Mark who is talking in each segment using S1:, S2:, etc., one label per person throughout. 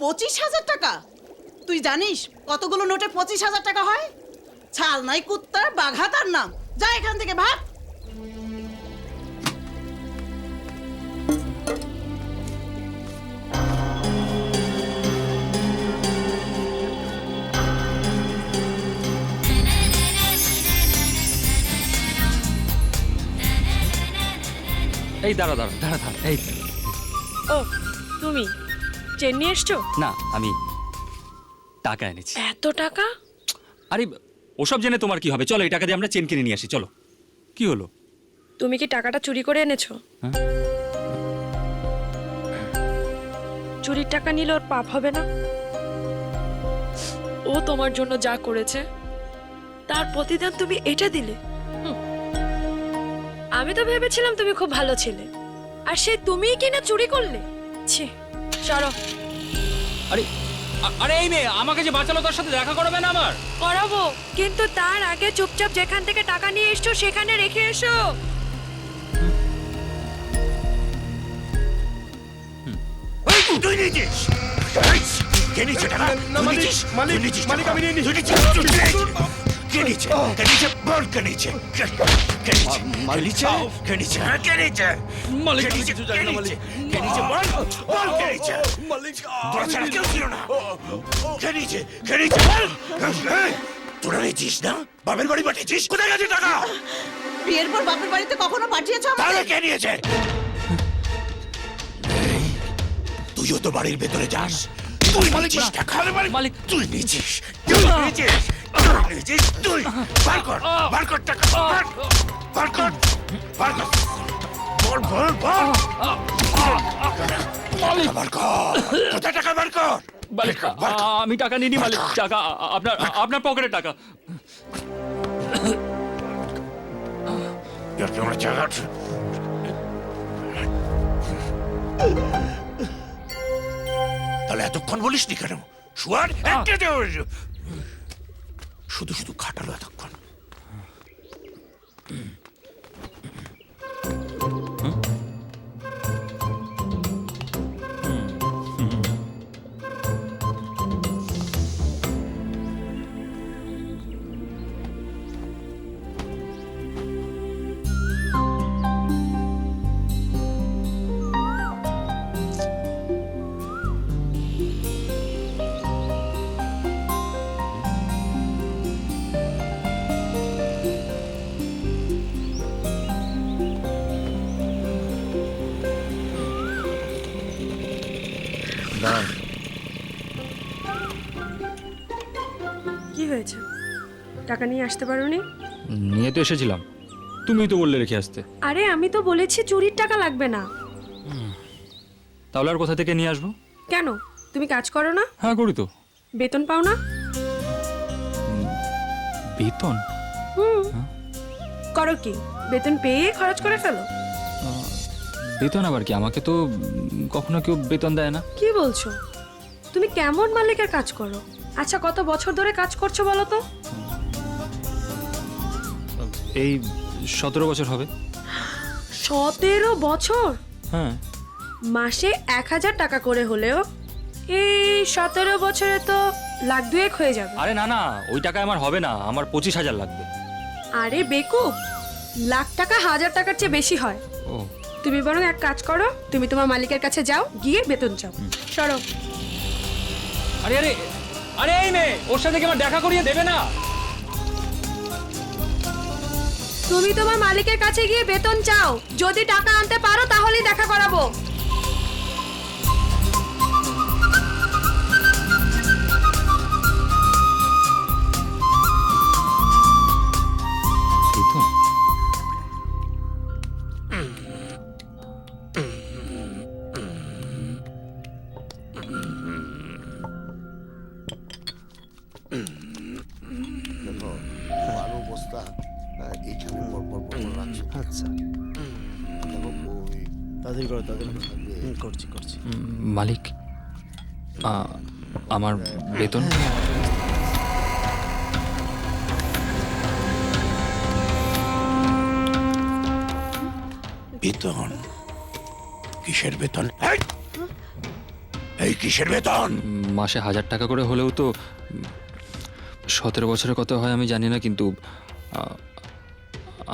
S1: 25,000 টাকা? তুই জানিস কতগুলো নোটে 25,000 টাকা হয়? ছাল নাই কুত্তার বাঘা তার নাম। যা এখান থেকে ভাগ।
S2: এই দাঁড়া দাঁড়া দাঁড়া দাঁড়া এই
S3: ও তুমি চেন নিয়ে এসছো?
S2: না, আমি টাকা এনেছি।
S3: এত টাকা?
S2: আরে ওসব জেনে তোমার কি হবে? চলো এই টাকা দিয়ে আমরা চেন কিনে নিয়ে আসি। চলো। কি হলো?
S3: তুমি কি টাকাটা চুরি করে এনেছো?
S2: হ্যাঁ?
S3: চুরির টাকা নিলে ওর পাপ হবে না? ও তোমার জন্য যা করেছে তার প্রতিদান তুমি এটা দিলে? আমি তো ভেবেছিলাম তুমি খুব ভালো ছেলে, আর সে তুমিই কিনা চুরি করলে। ছি, সরো।
S2: আরে আরে এই মেয়ে আমাকে যে বাঁচালো তার সাথে দেখা করবে না আমার?
S3: করাবো, কিন্তু তার আগে চুপচাপ যেখান থেকে টাকা নিয়ে এসছো সেখানে রেখে এসো।
S4: তুই নিয়েছিস? কে নিয়েছে টাকা? মালিক আমি নিয়ে নিয়েছি। কে নিয়েছে? কে নিয়েছে? বল কে নিয়েছে? কে নিয়েছে? কে নিয়েছে? কে নিয়েছে?
S2: মালিক
S4: কে নিয়েছে?
S2: কিছু জানি না মালিক।
S4: কে নিয়েছে? বল বল কে নিয়েছে? তোরা ছাড়া কেউ ছিল না। কে নিয়েছে? কে নিয়েছে? বল। এই, তোরা নিয়েছিস না? বাপের বাড়ি পাঠিয়েছিস? কোথায় গেছে টাকা?
S1: বিয়ের পর বাপের বাড়িতে কখনো পাঠিয়েছো
S4: তাহলে
S1: আমাকে?
S4: কে নিয়েছে? তুইও তো বাড়ির ভেতরে যাস। তুই নিয়েছিস টাকা।
S2: মালিক।
S4: তুই নিয়েছিস। তুই নিয়েছিস। তুই নিয়েছিস। তুই বার কর। বার কর টাকা। বার কর। বার কর। বল বল বল। টাকা বার কর। কোথায় টাকা বার কর?
S2: মালিক, আমি টাকা নিইনি মালিক। টাকা আপনার আপনার পকেটে টাকা।
S4: তাহলে এতক্ষণ বলিসনি কেন? শুয়ার শুধু শুধু খাটালো এতক্ষণ।
S3: কি হয়েছে? টাকা নিয়ে আসতে পারোনি?
S2: নিয়ে তো এসেছিলাম, তুমিই তো বললে রেখে আসতে।
S3: আরে আমি তো বলেছি চুরির টাকা লাগবে না।
S2: তাহলে আর কোথা থেকে নিয়ে আসবো?
S3: কেন, তুমি কাজ করো না?
S2: হ্যাঁ করি তো।
S3: বেতন পাও না?
S2: বেতন?
S3: করো কি? বেতন পেয়ে খরচ করে ফেলো?
S2: বেতন আবার কি? আমাকে তো কখনো কেউ বেতন দেয় না।
S3: কি বলছো? তুমি কেমন মালিকের কাজ করো? আচ্ছা, কত বছর ধরে কাজ করছো বলো তো?
S2: এই 17 বছর হবে।
S3: 17 বছর?
S2: হ্যাঁ।
S3: মাসে 1000 টাকা করে হলেও এই 17 বছরে তো লাখ দুয়েক হয়ে যাবে।
S2: আরে না না, ওই টাকা আমার হবে না, আমার 25,000 লাগবে।
S3: আরে বেকুব, লাখ টাকা 1000 টাকার চেয়ে বেশি হয়।
S2: ও,
S3: তুমি বরং এক কাজ করো, তুমি তোমার মালিকের কাছে যাও, গিয়ে বেতন চাও। সরো।
S2: আরে আরে আরে এই মেয়ে, ওর সাথে কি আমার দেখা করিয়ে দেবে না?
S3: তুমি তোমার মালিকের কাছে গিয়ে বেতন চাও, যদি টাকা আনতে পারো তাহলেই দেখা করাবো।
S2: বেতন?
S5: আলু বস্তা এইখানে পর পর পর রাখছি। আচ্ছা তাদের করো তাদের করছি করছি।
S2: মালিক, আমার বেতন?
S4: বেতন? কিসের বেতন? এই কিসের বেতন?
S2: মাসে 1000 টাকা করে হলেও তো 17 বছরে কত হয় আমি জানি না, কিন্তু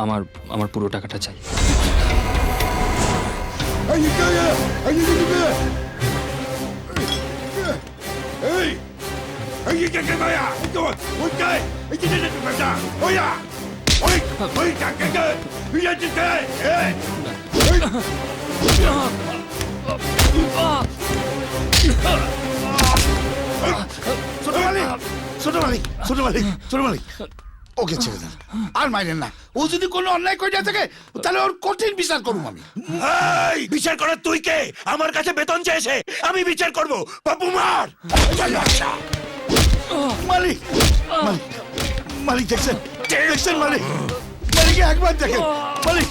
S2: আমার আমার পুরো টাকাটা চাই।
S5: ছোট মালিক, ছোট মালিক, ছোট মালিক, ছোট মালিক, ওকে ছেড়ে দেন, আর মাইরেন না। ও যদি কোনো অন্যায় করে থাকে তাহলে ওর কঠিন বিচার করবো আমি।
S4: এই, বিচার করার তুই কে? আমার কাছে বেতন চেয়েছে, আমি বিচার করব। বাবু মার।
S5: মালিক, মালিক, মালিক দেখছেন, দেখছেন মালিক, মালিক একবার দেখেন, মালিক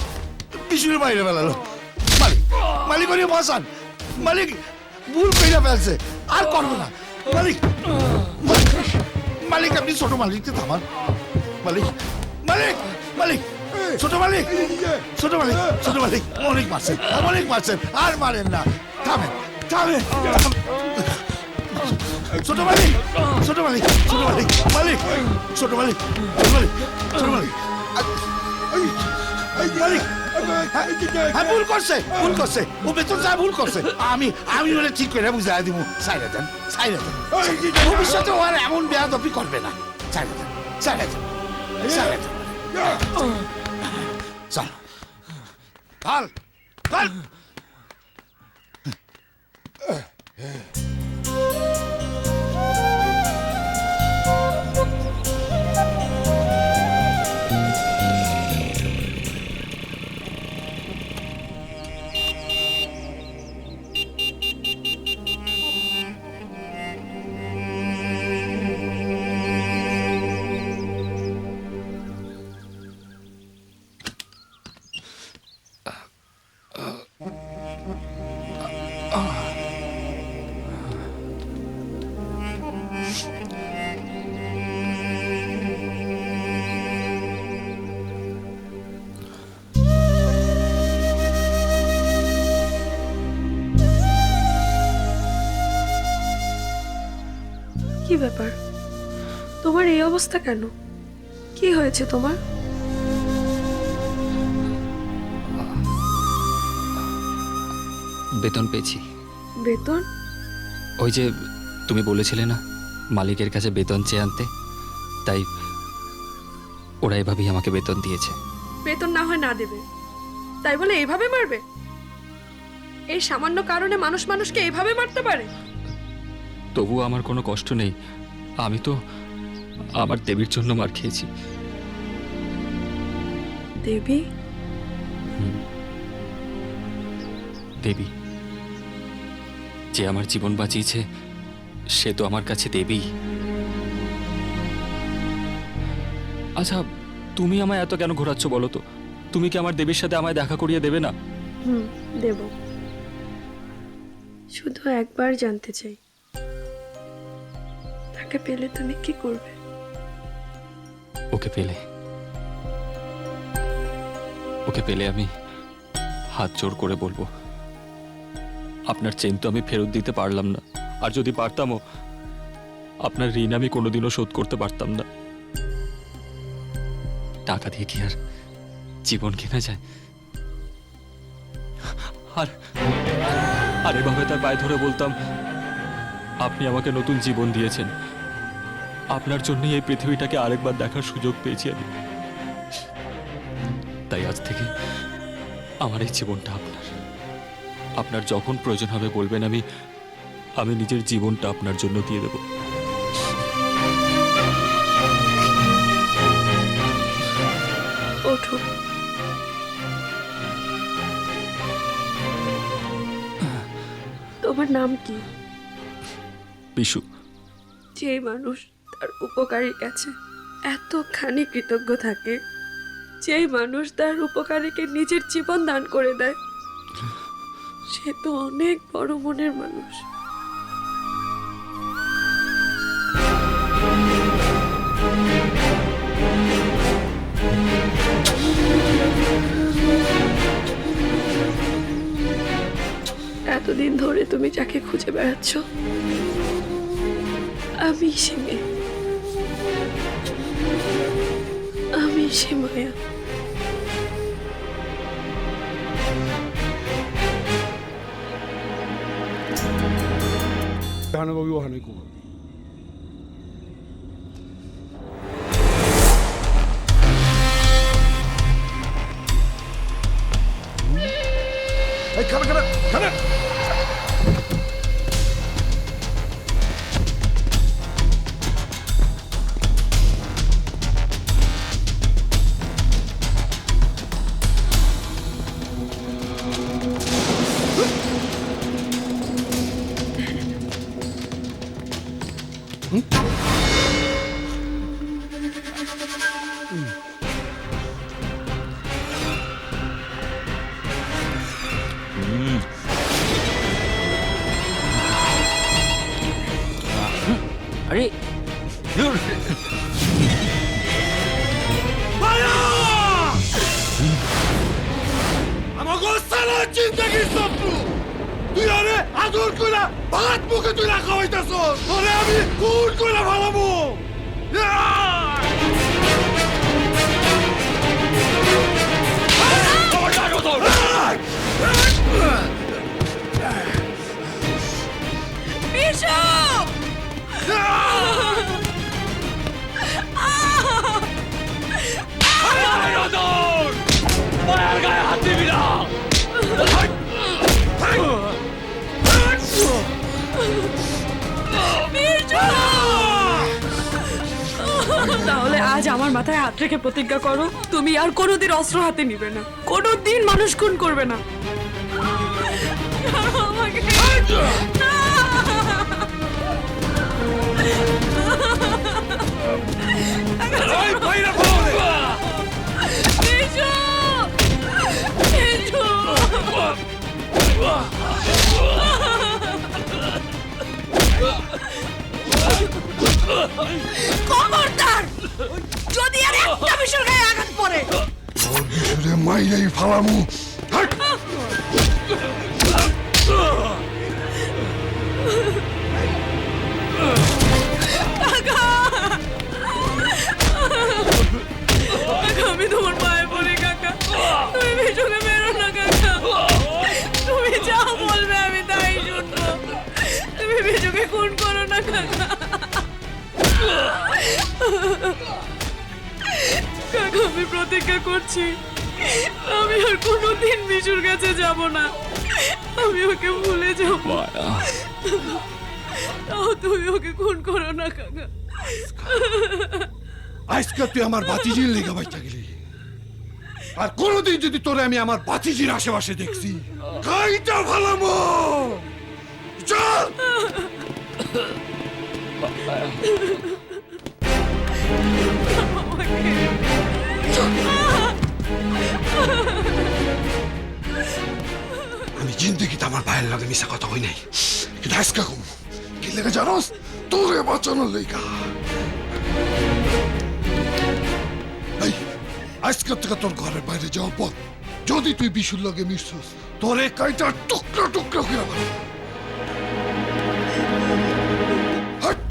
S5: বিশুরে বাইরে বেলালো। মালিক, মালিক ওরে বাঁচান, মালিক ভুল কইরা ফেলছে, আর করবো না। মালিক, মালিক আপনি ছোট মালিককে থামান। মালিক, মালিক, মালিক, ছোট মালিক, ছোট মালিক, ছোট মালিক অনেক মারছেন, অনেক মারছেন, আর মারেন না, থামেন, থামেন। ছোট মালিক, ছোট মালিক, ছোট মালিক, মালিক, ছোট মালিক, ছোট মালিক, ছোট মালিক, মালিক, হ্যাঁ ভুল করছে, ভুল করছে, ও বেতন যা ভুল করছে, আমি ওরা ঠিক করে বুঝাই দিব। সাইরা দেন, সাইরা দেন, ভবিষ্যতে ও আর এমন বেয়াদবি করবে না। সাইরা দেন, সাইরা দেন, সাইরা দেন। চল, ভাল, ভাল।
S3: কি ব্যাপার, তোমার এই অবস্থা কেন? কি হয়েছে তোমার?
S2: বেতন পেয়েছি।
S3: বেতন?
S2: ওই যে তুমি বলেছিলে না মালিকের কাছে বেতন চেয়ে আনতে, তাই ওরা এভাবেই আমাকে বেতন দিয়েছে।
S3: বেতন না হয় না দেবে, তাই বলে এইভাবে মারবে? এই সামান্য কারণে মানুষ মানুষকে এইভাবে মারতে পারে?
S2: তবুও আমার কোনো কষ্ট নেই, আমি তো আমার দেবীর জন্য মার খেয়েছি।
S3: দেবী?
S2: দেবী, যে আমার জীবন বাঁচিয়েছে সে তো আমার কাছে দেবী। আচ্ছা, তুমি আমায় এত কেন ঘোরাচ্ছ বলো তো? তুমি কি আমার দেবীর সাথে আমায় দেখা করিয়ে দেবে না?
S3: দেব। শুধু একবার জানতে চাই, তাকে পেলে তুমি কি করবে?
S2: ওকে পেলে আমি হাত জোড় করে বলবো, আপনার চেন তো আমি ফেরত দিতে পারলাম না, আর যদি পারতামও আপনার ঋণ আমি কোনোদিনও শোধ করতে পারতাম না। টাকা দিয়ে কি আর জীবন কেনা যায়? আর এভাবে তার পায়ে ধরে বলতাম, আপনি আমাকে নতুন জীবন দিয়েছেন, আপনার জন্যই এই পৃথিবীটাকে আরেকবার দেখার সুযোগ পেয়েছি আমি। তাই আজ থেকে আমার এই জীবনটা আপনার যখন প্রয়োজন হবে বলবেন, আমি নিজের জীবনটা আপনার জন্য দিয়ে দেব।
S3: ওঠো। তোমার নাম কি?
S2: বিশু।
S3: যে মানুষ তার উপকারীর কাছে এতখানি কৃতজ্ঞ থাকে, যে মানুষ তার উপকারীকে নিজের জীবন দান করে দেয়, সে তো অনেক বড় মনের মানুষ। এতদিন ধরে তুমি যাকে খুঁজে বেড়াচ্ছ আমি সে মেয়ে, আমি সে মায়া।
S6: জাহানবাবু ওখানে ঘুমো।
S5: এই খানা খানা খানা
S2: আরে
S5: আমাকে সারা জিন্দগির স্বপ্ন তুই আরে আদর কইরা ভাত মুখে তুই না খাওয়াইতাছ তোরে আমি খুন কইরা ভালাবো
S3: তাহলে আজ আমার মাথায় হাত রেখে প্রতিজ্ঞা করো তুমি আর কোনোদিন অস্ত্র হাতে নিবে না, কোনোদিন মানুষ খুন করবে না। আমাকে বিশু! বিশু!
S1: খবরদার যদি আর একটা বিশুর গায়ে আঘাত পড়ে
S5: ওর বিশুরে মাইরাই ফালামু হাট
S3: আমি তোমার পায়ে পড়ি কাকা, তুমি বিশুকে মেরো না কাকা, তুমি যা বলবে আমি তাই শুনবো, তুমি বিশুকে খুন করো না কাকা। কাকা আমি প্রতিজ্ঞা করছি আমি আর কোনোদিন বিশুর কাছে যাব না, আমি ওকে ভুলে যাব।
S2: মায়া
S3: তাও তুমি ওকে খুন করো না কাকা।
S5: আজকে তুই আমার বাতিজির লেগে বাইচা গেলি আর কোনোদিন যদি তোরে আমি আমার বাতিজির আশেপাশে দেখছি গাইটা ফালামু চল আমি জিন্দগিতে আমার ভাইয়ের লগে মিশা কথা কই নাই কিন্তু আজকে কম কি লেগে জানোস তোরে বাঁচানোর লেগা এই আজকে থেকে তোর ঘরের বাইরে যাওয়া পর যদি তুই বিশুর লগে মিশছিস তোরে কাইটা টুকরা টুকরা করে মারব। হাট